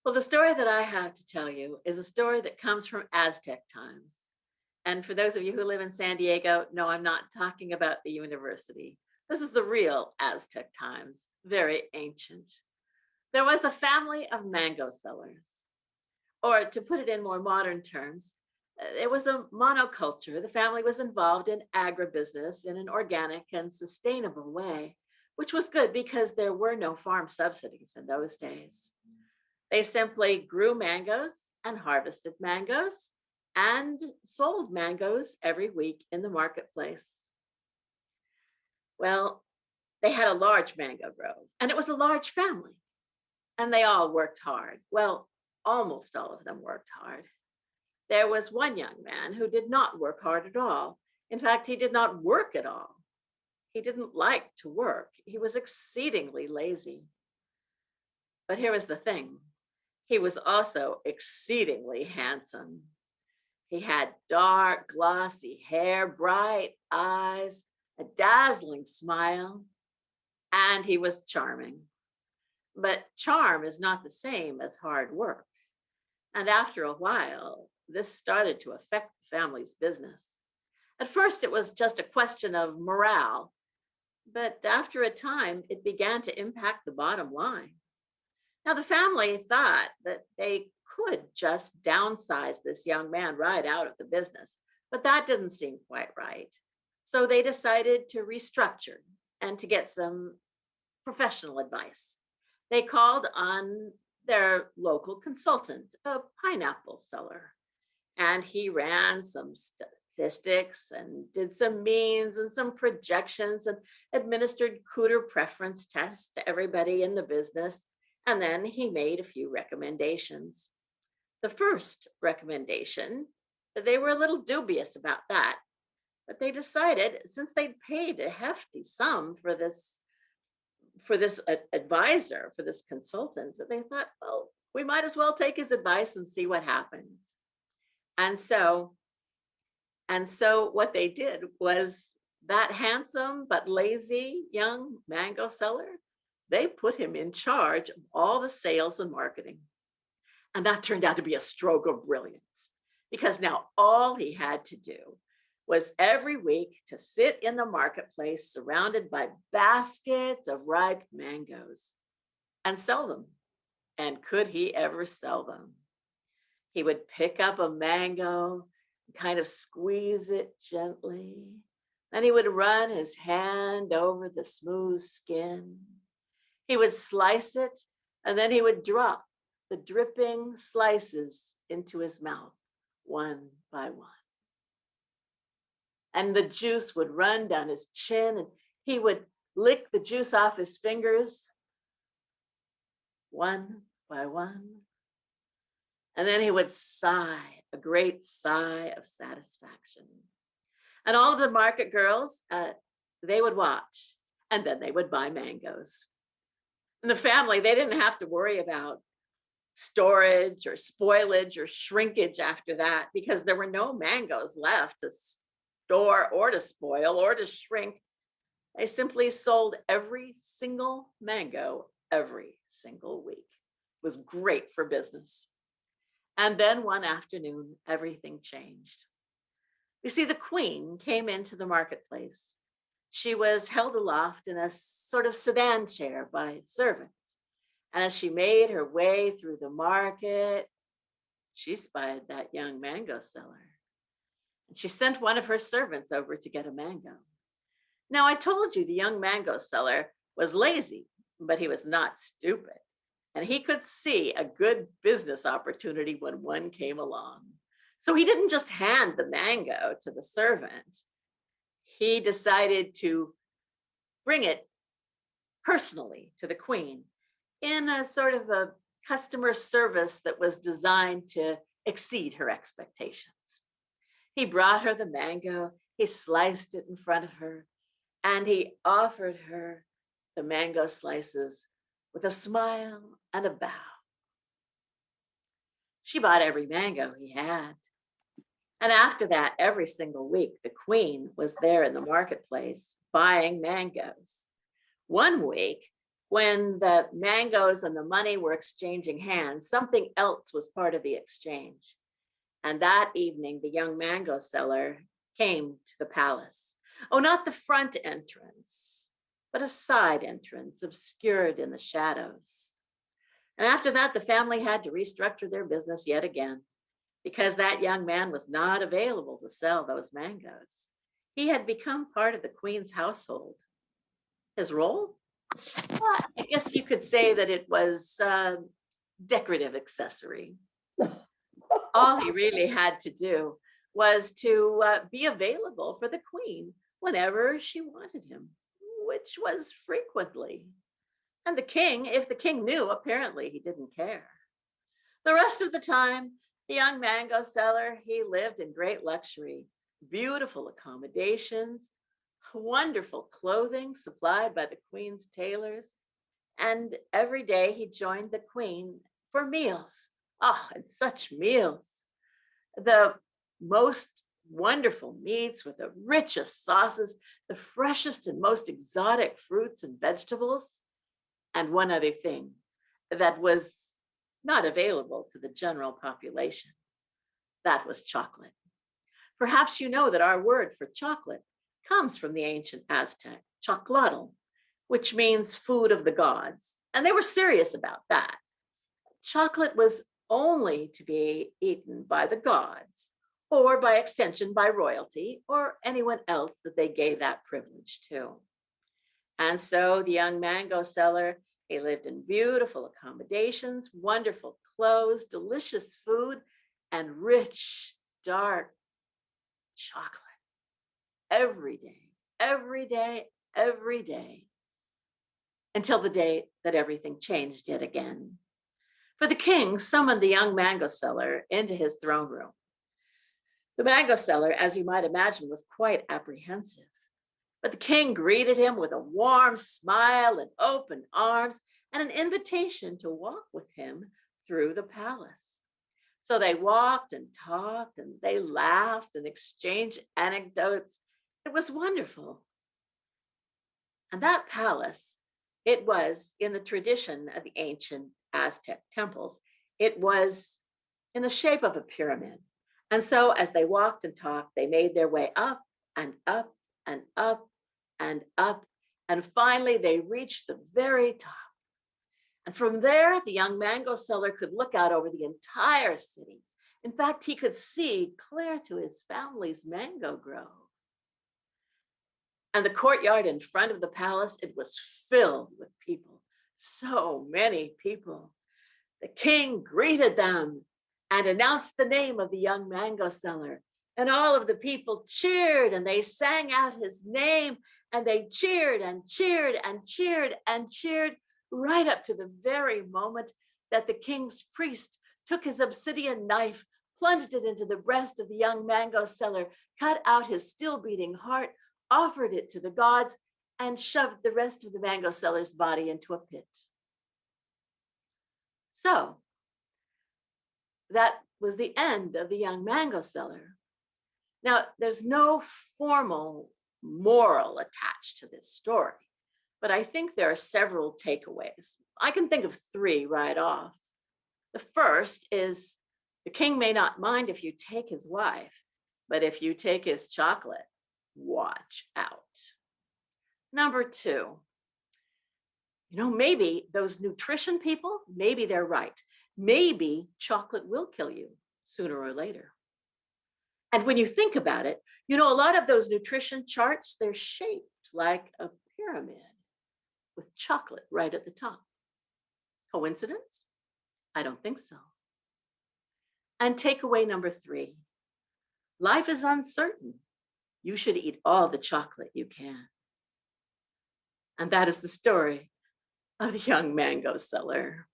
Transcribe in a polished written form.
Well, the story that I have to tell you is a story that comes from Aztec times. And for those of you who live in San Diego, no, I'm not talking about the university. This is the real Aztec times, very ancient. There was a family of mango sellers, or to put it in more modern terms, it was a monoculture. The family was involved in agribusiness in an organic and sustainable way, which was good because there were no farm subsidies in those days. They simply grew mangoes and harvested mangoes and sold mangoes every week in the marketplace. Well, they had a large mango grove and it was a large family and they all worked hard. Well, almost all of them worked hard. There was one young man who did not work hard at all. In fact, he did not work at all. He didn't like to work. He was exceedingly lazy. But here was the thing. He was also exceedingly handsome. He had dark, glossy hair, bright eyes, a dazzling smile, and he was charming. But charm is not the same as hard work. And after a while, this started to affect the family's business. At first, it was just a question of morale, but after a time, it began to impact the bottom line. Now, the family thought that they could just downsize this young man right out of the business, but that didn't seem quite right. So they decided to restructure and to get some professional advice. They called on their local consultant, a pineapple seller, and he ran some statistics and did some means and some projections and administered cooter preference tests to everybody in the business. And then he made a few recommendations. The first recommendation, they were a little dubious about that, but they decided since they'd paid a hefty sum for this advisor, for this consultant, that they thought, well, we might as well take his advice and see what happens. And so what they did was that handsome but lazy young mango seller, they put him in charge of all the sales and marketing. And that turned out to be a stroke of brilliance because now all he had to do was every week to sit in the marketplace surrounded by baskets of ripe mangoes and sell them. And could he ever sell them? He would pick up a mango, kind of squeeze it gently. Then he would run his hand over the smooth skin. He would slice it, and then he would drop the dripping slices into his mouth one by one. And the juice would run down his chin, and he would lick the juice off his fingers one by one. And then he would sigh, a great sigh of satisfaction. And all of the market girls, they would watch, and then they would buy mangoes. And the family, they didn't have to worry about storage or spoilage or shrinkage after that because there were no mangoes left to store or to spoil or to shrink. They simply sold every single mango every single week. It was great for business. And then one afternoon, everything changed. You see, the queen came into the marketplace. She was held aloft in a sort of sedan chair by servants. And as she made her way through the market, she spied that young mango seller. And she sent one of her servants over to get a mango. Now, I told you the young mango seller was lazy, but he was not stupid. And he could see a good business opportunity when one came along. So he didn't just hand the mango to the servant. He decided to bring it personally to the queen in a sort of a customer service that was designed to exceed her expectations. He brought her the mango, he sliced it in front of her, and he offered her the mango slices with a smile and a bow. She bought every mango he had. And after that, every single week, the queen was there in the marketplace buying mangoes. One week, When the mangoes and the money were exchanging hands, something else was part of the exchange. And that evening, the young mango seller came to the palace. Oh, not the front entrance, but a side entrance obscured in the shadows. And after that, the family had to restructure their business yet again because that young man was not available to sell those mangoes. He had become part of the queen's household. His role? Well, I guess you could say that it was a decorative accessory. All he really had to do was to be available for the queen whenever she wanted him, which was frequently. And the king, if the king knew, apparently he didn't care. The rest of the time, the young mango seller, he lived in great luxury, beautiful accommodations, wonderful clothing supplied by the queen's tailors. And every day he joined the queen for meals. Oh, and such meals. The most wonderful meats with the richest sauces, the freshest and most exotic fruits and vegetables. And one other thing that was not available to the general population, that was chocolate. Perhaps you know that our word for chocolate comes from the ancient Aztec, chocolatl, which means food of the gods. And they were serious about that. Chocolate was only to be eaten by the gods, or by extension by royalty, or anyone else that they gave that privilege to. And so the young mango seller, he lived in beautiful accommodations, wonderful clothes, delicious food, and rich, dark chocolate every day, every day, every day, until the day that everything changed yet again. For the king summoned the young mango seller into his throne room. The mango seller, as you might imagine, was quite apprehensive. But the king greeted him with a warm smile and open arms and an invitation to walk with him through the palace. So they walked and talked and they laughed and exchanged anecdotes. It was wonderful. And that palace, it was in the tradition of the ancient Aztec temples, it was in the shape of a pyramid. And so as they walked and talked, they made their way up and up and up and up. And finally, they reached the very top. And from there, the young mango seller could look out over the entire city. In fact, he could see clear to his family's mango grove. And the courtyard in front of the palace, it was filled with people, so many people. The king greeted them and announced the name of the young mango seller. And all of the people cheered and they sang out his name and they cheered and cheered and cheered and cheered right up to the very moment that the king's priest took his obsidian knife, plunged it into the breast of the young mango seller, cut out his still beating heart, offered it to the gods, and shoved the rest of the mango seller's body into a pit. So that was the end of the young mango seller. Now, there's no formal moral attached to this story, but I think there are several takeaways. I can think of three right off. The first is the king may not mind if you take his wife, but if you take his chocolate, watch out. Number two, maybe those nutrition people, maybe they're right. Maybe chocolate will kill you sooner or later. And when you think about it, a lot of those nutrition charts, they're shaped like a pyramid with chocolate right at the top. Coincidence? I don't think so. And takeaway number three, life is uncertain. You should eat all the chocolate you can. And that is the story of the young mango seller.